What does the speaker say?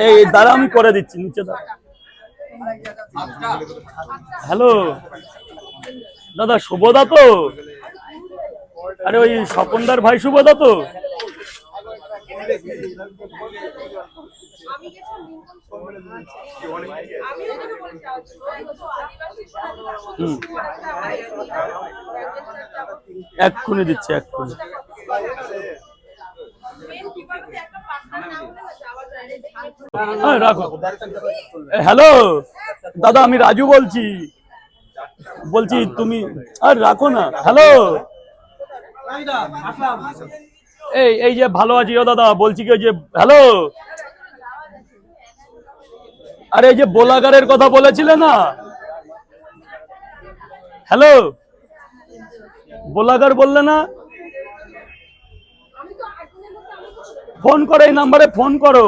এই দাঁড়া, আমি করে দিচ্ছি, নিচে দাঁড়া। হ্যালো দাদা, শুভদা তো? আরে ওই স্বপনদার ভাই শুভদা তো? এক্ষুনি দিচ্ছি, এক্ষুনি। রাখো। হ্যালো দাদা, আমি রাজু বলছি। বলছি তুমি আর রাখো না। হ্যালো, এই যে ভালো আছি ও দাদা, বলছি কি যে হ্যালো, আরে এই যে বোলাগারের কথা বলেছিলে না, হ্যালো, বোলাগার বললে না? ফোন করো, এই নাম্বারে ফোন করো।